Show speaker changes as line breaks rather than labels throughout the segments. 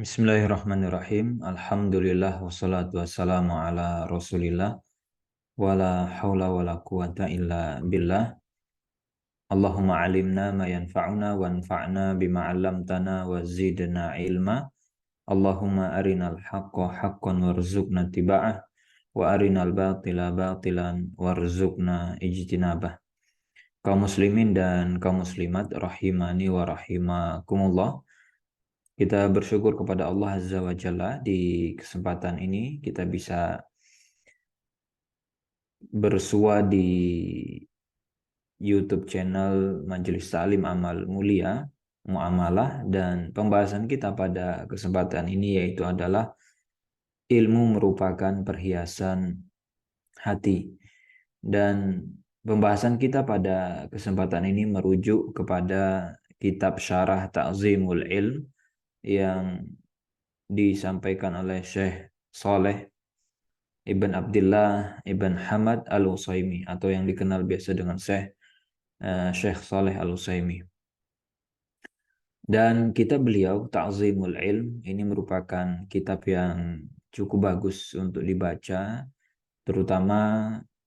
Bismillahirrahmanirrahim. Alhamdulillah wassalatu wassalamu ala Rasulillah wala haula wala quwata illa billah. Allahumma alimna ma yanfa'una wanfa'na bima 'allamtana wa zidna ilma. Allahumma arinal haqqa haqqan warzuqna tiba'ah wa arinal batila batilan warzuqna ijtinabah. Kaum muslimin dan kaum muslimat rahimani wa rahimakumullah. Kita bersyukur kepada Allah Azza wa Jalla di kesempatan ini kita bisa bersua di YouTube channel Majelis Ta'lim Amal Mulia Muamalah, dan pembahasan kita pada kesempatan ini yaitu adalah ilmu merupakan perhiasan hati. Dan pembahasan kita pada kesempatan ini merujuk kepada kitab Syarah Ta'zimul Ilm yang disampaikan oleh Syekh Saleh Ibn Abdullah Ibn Hamad Al-Utsaimin atau yang dikenal biasa dengan Syekh Saleh Al-Utsaimin. Dan kitab beliau Ta'zimul Ilm ini merupakan kitab yang cukup bagus untuk dibaca, terutama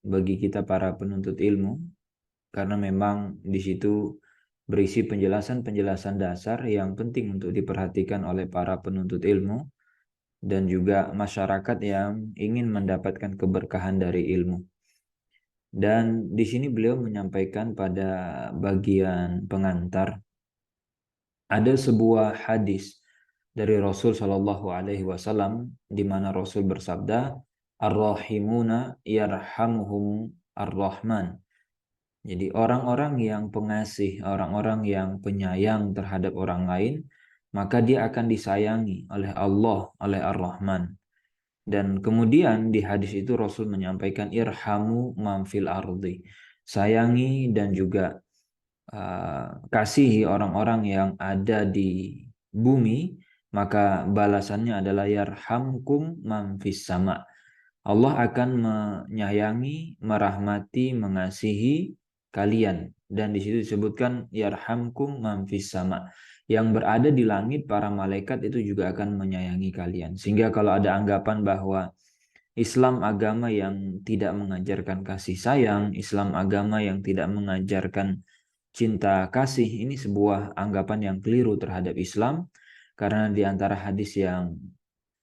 bagi kita para penuntut ilmu, karena memang di situ berisi penjelasan-penjelasan dasar yang penting untuk diperhatikan oleh para penuntut ilmu dan juga masyarakat yang ingin mendapatkan keberkahan dari ilmu. Dan di sini beliau menyampaikan pada bagian pengantar ada sebuah hadis dari Rasul Shallallahu Alaihi Wasallam di mana Rasul bersabda, "Ar-rahimuna yarhamuhum ar-Rahman." Jadi orang-orang yang pengasih, orang-orang yang penyayang terhadap orang lain, maka dia akan disayangi oleh Allah, oleh Ar-Rahman. Dan kemudian di hadis itu Rasul menyampaikan irhamu man fil ardi. Sayangi dan juga kasihi orang-orang yang ada di bumi, maka balasannya adalah yarhamkum man fis sama. Allah akan menyayangi, merahmati, mengasihi kalian. Dan di situ disebutkan yarhamkum man fis sama. Yang berada di langit, para malaikat itu juga akan menyayangi kalian. Sehingga kalau ada anggapan bahwa Islam agama yang tidak mengajarkan kasih sayang, Islam agama yang tidak mengajarkan cinta kasih, ini sebuah anggapan yang keliru terhadap Islam. Karena di antara hadis yang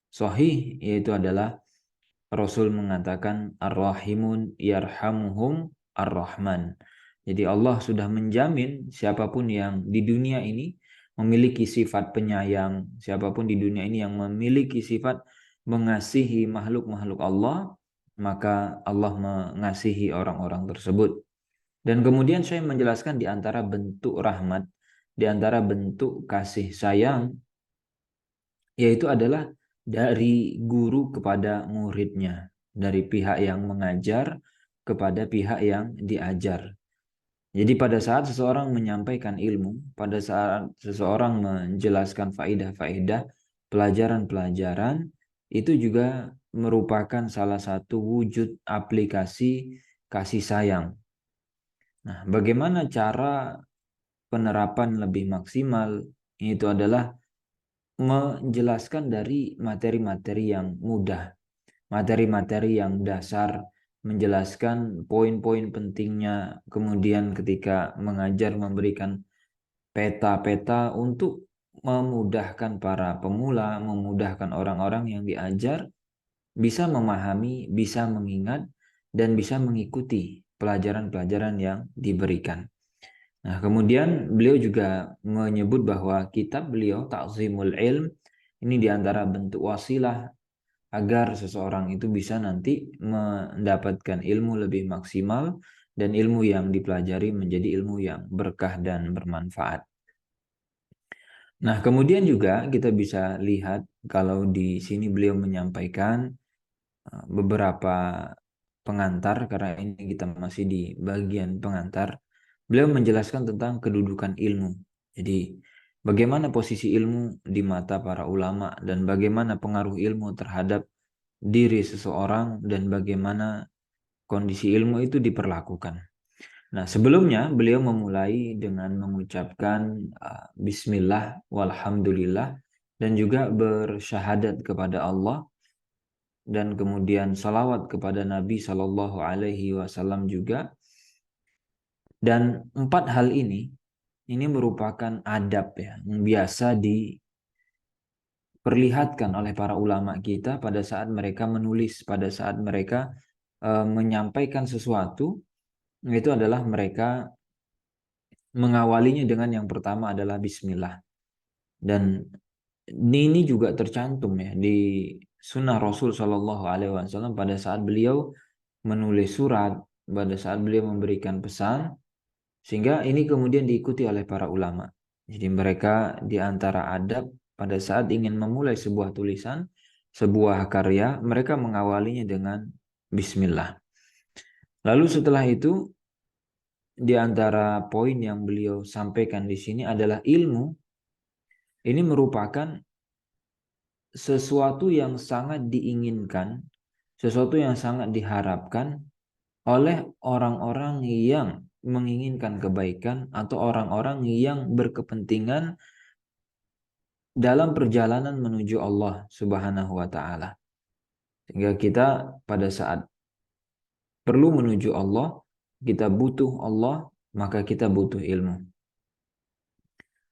sahih yaitu adalah Rasul mengatakan ar-rahimun yarhamuhum ar-Rahman. Jadi Allah sudah menjamin siapapun yang di dunia ini memiliki sifat penyayang, siapapun di dunia ini yang memiliki sifat mengasihi makhluk-makhluk Allah, maka Allah mengasihi orang-orang tersebut. Dan kemudian saya menjelaskan di antara bentuk rahmat, di antara bentuk kasih sayang, yaitu adalah dari guru kepada muridnya, dari pihak yang mengajar kepada pihak yang diajar. Jadi pada saat seseorang menyampaikan ilmu, pada saat seseorang menjelaskan faedah-faedah, pelajaran-pelajaran, itu juga merupakan salah satu wujud aplikasi kasih sayang. Nah, bagaimana cara penerapan lebih maksimal? Itu adalah menjelaskan dari materi-materi yang mudah, materi-materi yang dasar, menjelaskan poin-poin pentingnya, kemudian ketika mengajar memberikan peta-peta untuk memudahkan para pemula, memudahkan orang-orang yang diajar, bisa memahami, bisa mengingat, dan bisa mengikuti pelajaran-pelajaran yang diberikan. Nah, kemudian beliau juga menyebut bahwa kitab beliau Ta'zimul Ilm ini diantara bentuk wasilah agar seseorang itu bisa nanti mendapatkan ilmu lebih maksimal dan ilmu yang dipelajari menjadi ilmu yang berkah dan bermanfaat. Nah, kemudian juga kita bisa lihat kalau di sini beliau menyampaikan beberapa pengantar, karena ini kita masih di bagian pengantar. Beliau menjelaskan tentang kedudukan ilmu. Jadi, bagaimana posisi ilmu di mata para ulama dan bagaimana pengaruh ilmu terhadap diri seseorang dan bagaimana kondisi ilmu itu diperlakukan. Nah, sebelumnya beliau memulai dengan mengucapkan Bismillah walhamdulillah dan juga bersyahadat kepada Allah, dan kemudian salawat kepada Nabi Shallallahu Alaihi Wasallam juga. Dan 4 hal ini merupakan adab ya yang biasa diperlihatkan oleh para ulama kita pada saat mereka menulis, pada saat mereka menyampaikan sesuatu. Itu adalah mereka mengawalinya dengan yang pertama adalah Bismillah. Dan ini juga tercantum ya di sunnah Rasul Shallallahu Alaihi Wasallam pada saat beliau menulis surat, pada saat beliau memberikan pesan, sehingga ini kemudian diikuti oleh para ulama. Jadi mereka di antara adab pada saat ingin memulai sebuah tulisan, sebuah karya, mereka mengawalinya dengan Bismillah. Lalu setelah itu, di antara poin yang beliau sampaikan di sini adalah ilmu. Ini merupakan sesuatu yang sangat diinginkan, sesuatu yang sangat diharapkan oleh orang-orang yang menginginkan kebaikan atau orang-orang yang berkepentingan dalam perjalanan menuju Allah Subhanahu wa taala. Sehingga kita pada saat perlu menuju Allah, kita butuh Allah, maka kita butuh ilmu.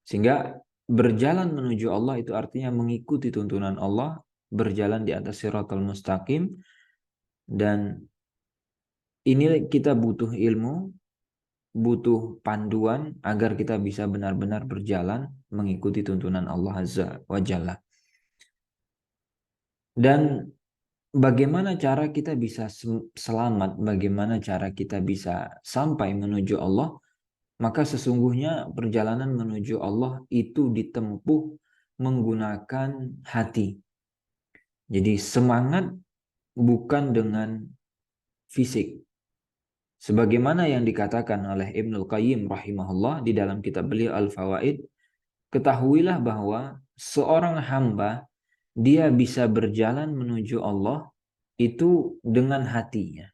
Sehingga berjalan menuju Allah itu artinya mengikuti tuntunan Allah, berjalan di atas siratal mustaqim, dan ini kita butuh ilmu, butuh panduan agar kita bisa benar-benar berjalan mengikuti tuntunan Allah Azza wa Jalla. Dan bagaimana cara kita bisa selamat, bagaimana cara kita bisa sampai menuju Allah, maka sesungguhnya perjalanan menuju Allah itu ditempuh menggunakan hati. Jadi semangat bukan dengan fisik. Sebagaimana yang dikatakan oleh Ibnul Qayyim rahimahullah di dalam kitab beliau Al-Fawaid, ketahuilah bahwa seorang hamba dia bisa berjalan menuju Allah itu dengan hatinya,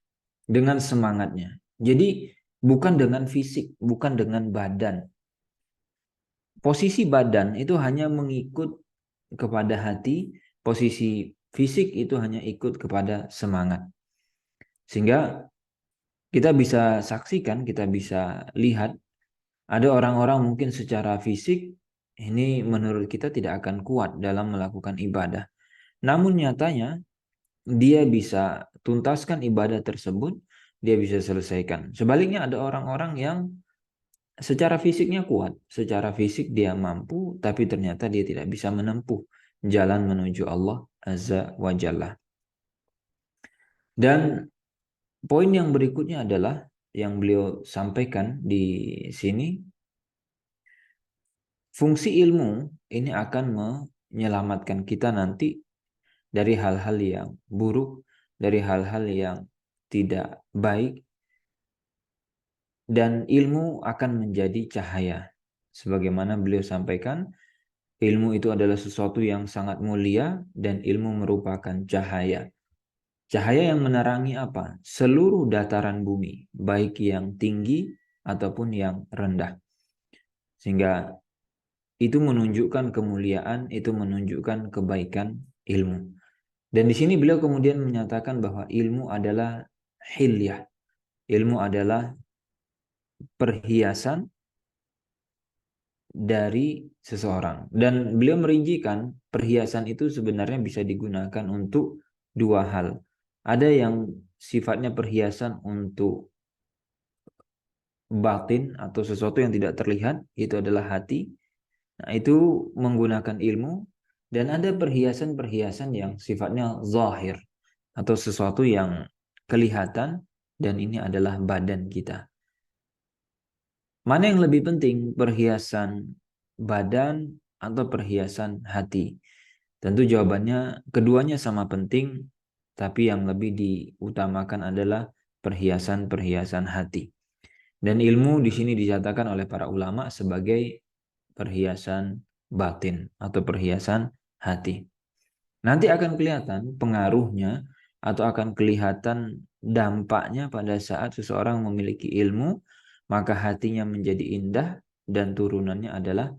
dengan semangatnya. Jadi bukan dengan fisik, bukan dengan badan. Posisi badan itu hanya mengikut kepada hati, posisi fisik itu hanya ikut kepada semangat. Sehingga kita bisa saksikan, kita bisa lihat, ada orang-orang mungkin secara fisik ini menurut kita tidak akan kuat dalam melakukan ibadah. Namun nyatanya dia bisa tuntaskan ibadah tersebut, dia bisa selesaikan. Sebaliknya ada orang-orang yang secara fisiknya kuat, secara fisik dia mampu, tapi ternyata dia tidak bisa menempuh jalan menuju Allah Azza wa Jalla. Dan poin yang berikutnya adalah yang beliau sampaikan di sini, fungsi ilmu ini akan menyelamatkan kita nanti dari hal-hal yang buruk, dari hal-hal yang tidak baik, dan ilmu akan menjadi cahaya. Sebagaimana beliau sampaikan, ilmu itu adalah sesuatu yang sangat mulia dan ilmu merupakan cahaya. Cahaya yang menerangi apa? Seluruh dataran bumi, baik yang tinggi ataupun yang rendah. Sehingga itu menunjukkan kemuliaan, itu menunjukkan kebaikan ilmu. Dan di sini beliau kemudian menyatakan bahwa ilmu adalah hilyah. Ilmu adalah perhiasan dari seseorang. Dan beliau merincikan perhiasan itu sebenarnya bisa digunakan untuk 2 hal. Ada yang sifatnya perhiasan untuk batin atau sesuatu yang tidak terlihat, itu adalah hati. Nah, itu menggunakan ilmu. Dan ada perhiasan-perhiasan yang sifatnya zahir atau sesuatu yang kelihatan, dan ini adalah badan kita. Mana yang lebih penting, perhiasan badan atau perhiasan hati? Tentu jawabannya keduanya sama penting, tapi yang lebih diutamakan adalah perhiasan-perhiasan hati. Dan ilmu di sini dinyatakan oleh para ulama sebagai perhiasan batin atau perhiasan hati. Nanti akan kelihatan pengaruhnya atau akan kelihatan dampaknya pada saat seseorang memiliki ilmu, maka hatinya menjadi indah dan turunannya adalah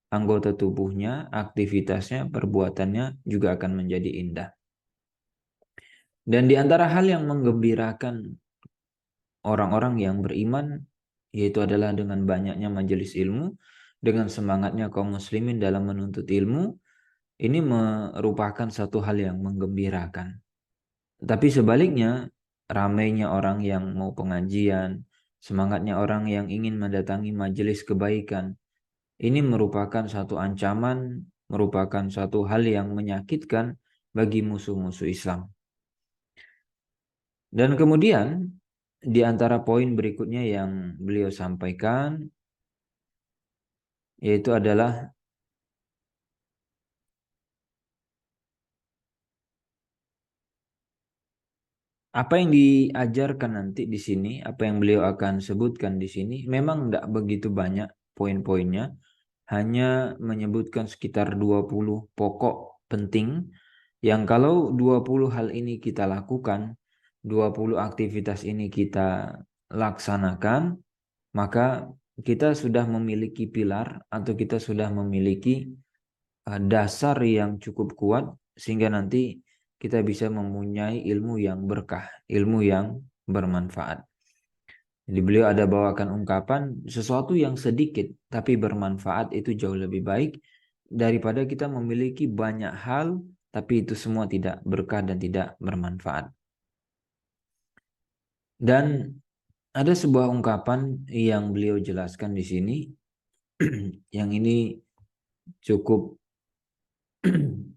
anggota tubuhnya, aktivitasnya, perbuatannya juga akan menjadi indah. Dan di antara hal yang menggembirakan orang-orang yang beriman, yaitu adalah dengan banyaknya majelis ilmu, dengan semangatnya kaum muslimin dalam menuntut ilmu, ini merupakan satu hal yang menggembirakan. Tapi sebaliknya, ramainya orang yang mau pengajian, semangatnya orang yang ingin mendatangi majelis kebaikan, ini merupakan satu ancaman, merupakan satu hal yang menyakitkan bagi musuh-musuh Islam. Dan kemudian di antara poin berikutnya yang beliau sampaikan yaitu adalah apa yang diajarkan nanti di sini, apa yang beliau akan sebutkan di sini memang tidak begitu banyak poin-poinnya, hanya menyebutkan sekitar 20 pokok penting yang kalau 20 hal ini kita lakukan, 20 aktivitas ini kita laksanakan, maka kita sudah memiliki pilar atau kita sudah memiliki dasar yang cukup kuat sehingga nanti kita bisa mempunyai ilmu yang berkah, ilmu yang bermanfaat. Jadi beliau ada bawakan ungkapan sesuatu yang sedikit tapi bermanfaat itu jauh lebih baik daripada kita memiliki banyak hal tapi itu semua tidak berkah dan tidak bermanfaat. Dan ada sebuah ungkapan yang beliau jelaskan di sini yang ini cukup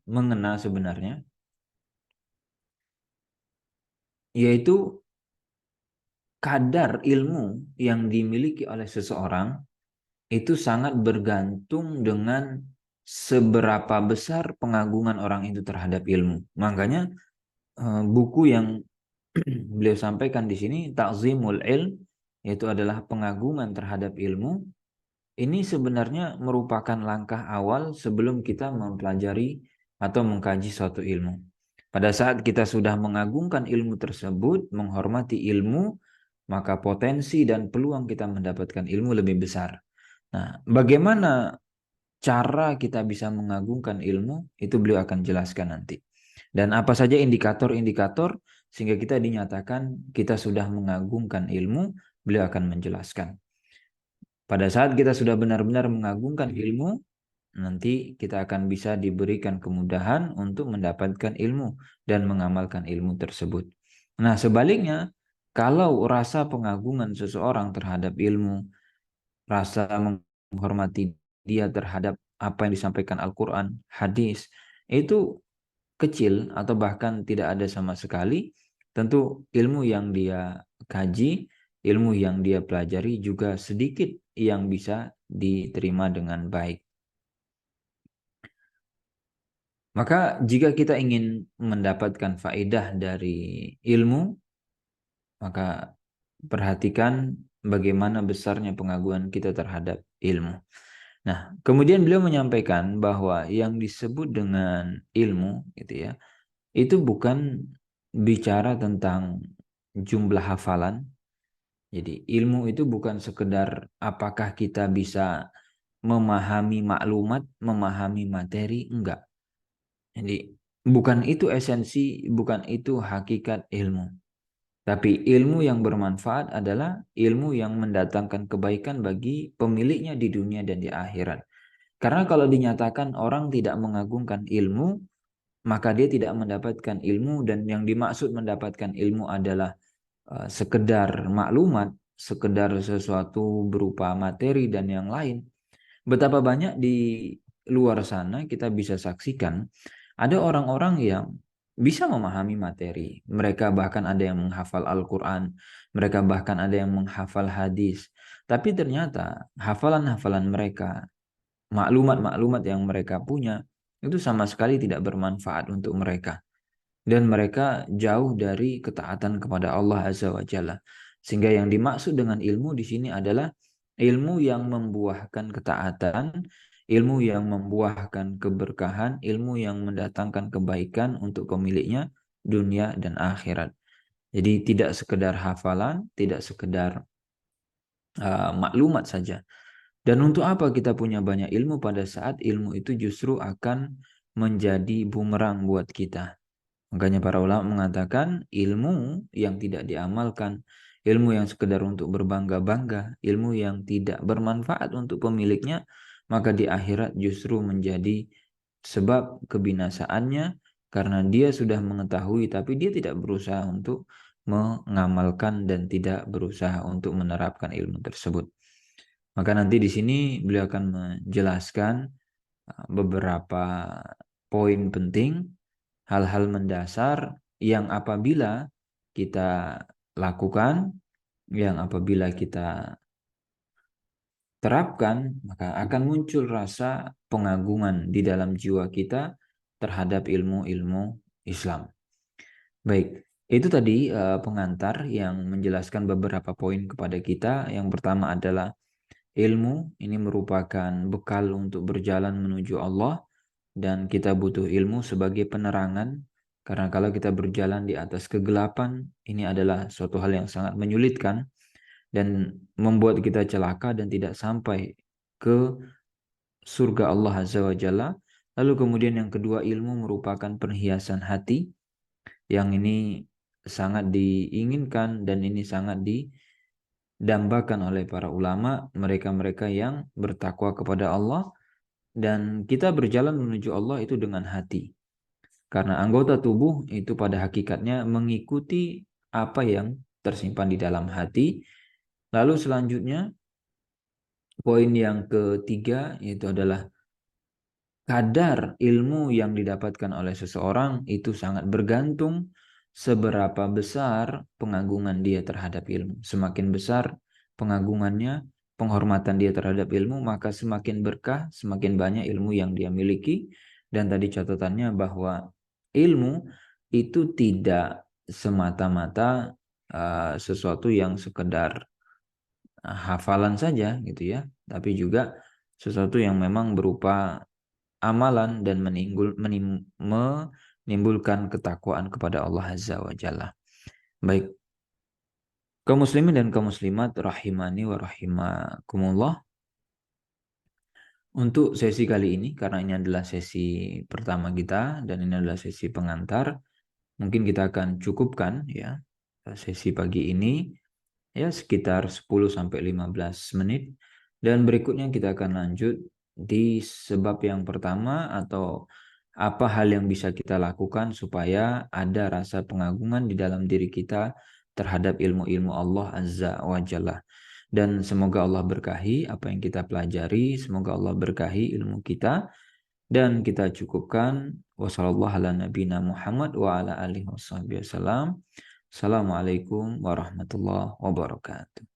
mengena sebenarnya, yaitu kadar ilmu yang dimiliki oleh seseorang itu sangat bergantung dengan seberapa besar pengagungan orang itu terhadap ilmu. Makanya buku yang beliau sampaikan di sini, Ta'zimul Ilm, yaitu adalah pengagungan terhadap ilmu, ini sebenarnya merupakan langkah awal sebelum kita mempelajari atau mengkaji suatu ilmu. Pada saat kita sudah mengagungkan ilmu tersebut, menghormati ilmu, maka potensi dan peluang kita mendapatkan ilmu lebih besar. Nah, bagaimana cara kita bisa mengagungkan ilmu, itu beliau akan jelaskan nanti. Dan apa saja indikator-indikator sehingga kita dinyatakan kita sudah mengagungkan ilmu, beliau akan menjelaskan. Pada saat kita sudah benar-benar mengagungkan ilmu, nanti kita akan bisa diberikan kemudahan untuk mendapatkan ilmu dan mengamalkan ilmu tersebut. Nah, sebaliknya, kalau rasa pengagungan seseorang terhadap ilmu, rasa menghormati dia terhadap apa yang disampaikan Al-Quran, hadis, itu kecil atau bahkan tidak ada sama sekali, tentu ilmu yang dia kaji, ilmu yang dia pelajari juga sedikit yang bisa diterima dengan baik. Maka jika kita ingin mendapatkan faedah dari ilmu, maka perhatikan bagaimana besarnya pengagungan kita terhadap ilmu. Nah, kemudian beliau menyampaikan bahwa yang disebut dengan ilmu, gitu ya, itu bukan bicara tentang jumlah hafalan. Jadi ilmu itu bukan sekedar apakah kita bisa memahami maklumat, memahami materi, enggak. Jadi bukan itu esensi, bukan itu hakikat ilmu. Tapi ilmu yang bermanfaat adalah ilmu yang mendatangkan kebaikan bagi pemiliknya di dunia dan di akhirat. Karena kalau dinyatakan orang tidak mengagungkan ilmu, maka dia tidak mendapatkan ilmu, dan yang dimaksud mendapatkan ilmu adalah sekedar maklumat, sekedar sesuatu berupa materi dan yang lain. Betapa banyak di luar sana kita bisa saksikan ada orang-orang yang bisa memahami materi. Mereka bahkan ada yang menghafal Al-Quran, mereka bahkan ada yang menghafal hadis. Tapi ternyata hafalan-hafalan mereka, maklumat-maklumat yang mereka punya, itu sama sekali tidak bermanfaat untuk mereka. Dan mereka jauh dari ketaatan kepada Allah Azza wa Jalla. Sehingga yang dimaksud dengan ilmu di sini adalah ilmu yang membuahkan ketaatan, ilmu yang membuahkan keberkahan, ilmu yang mendatangkan kebaikan untuk pemiliknya dunia dan akhirat. Jadi tidak sekedar hafalan, tidak sekedar maklumat saja. Dan untuk apa kita punya banyak ilmu pada saat ilmu itu justru akan menjadi bumerang buat kita. Makanya para ulama mengatakan ilmu yang tidak diamalkan, ilmu yang sekedar untuk berbangga-bangga, ilmu yang tidak bermanfaat untuk pemiliknya, maka di akhirat justru menjadi sebab kebinasaannya karena dia sudah mengetahui tapi dia tidak berusaha untuk mengamalkan dan tidak berusaha untuk menerapkan ilmu tersebut. Maka nanti di sini beliau akan menjelaskan beberapa poin penting, hal-hal mendasar yang apabila kita lakukan, yang apabila kita terapkan, maka akan muncul rasa pengagungan di dalam jiwa kita terhadap ilmu-ilmu Islam. Baik, itu tadi pengantar yang menjelaskan beberapa poin kepada kita. Yang pertama adalah ilmu ini merupakan bekal untuk berjalan menuju Allah dan kita butuh ilmu sebagai penerangan karena kalau kita berjalan di atas kegelapan ini adalah suatu hal yang sangat menyulitkan dan membuat kita celaka dan tidak sampai ke surga Allah Azza wa Jalla. Lalu kemudian yang kedua, ilmu merupakan perhiasan hati yang ini sangat diinginkan dan ini sangat didambakan oleh para ulama, mereka-mereka yang bertakwa kepada Allah. Dan kita berjalan menuju Allah itu dengan hati. Karena anggota tubuh itu pada hakikatnya mengikuti apa yang tersimpan di dalam hati. Lalu selanjutnya, poin yang ketiga yaitu adalah kadar ilmu yang didapatkan oleh seseorang itu sangat bergantung seberapa besar pengagungan dia terhadap ilmu. Semakin besar pengagungannya, penghormatan dia terhadap ilmu, maka semakin berkah, semakin banyak ilmu yang dia miliki. Dan tadi catatannya bahwa ilmu itu tidak semata-mata sesuatu yang sekedar hafalan saja gitu ya, tapi juga sesuatu yang memang berupa amalan dan menimbulkan ketakwaan kepada Allah Azza wa Jalla. Baik, kaum muslimin dan kaum muslimat rahimani wa rahimakumullah. Untuk sesi kali ini, karena ini adalah sesi pertama kita dan ini adalah sesi pengantar, mungkin kita akan cukupkan ya sesi pagi ini ya sekitar 10 sampai 15 menit dan berikutnya kita akan lanjut di sebab yang pertama atau apa hal yang bisa kita lakukan supaya ada rasa pengagungan di dalam diri kita terhadap ilmu-ilmu Allah Azza wa Jalla. Dan semoga Allah berkahi apa yang kita pelajari, semoga Allah berkahi ilmu kita dan kita cukupkan. Wassallallahu ala nabiyina Muhammad wa ala alihi wasallam. Assalamualaikum warahmatullahi wabarakatuh.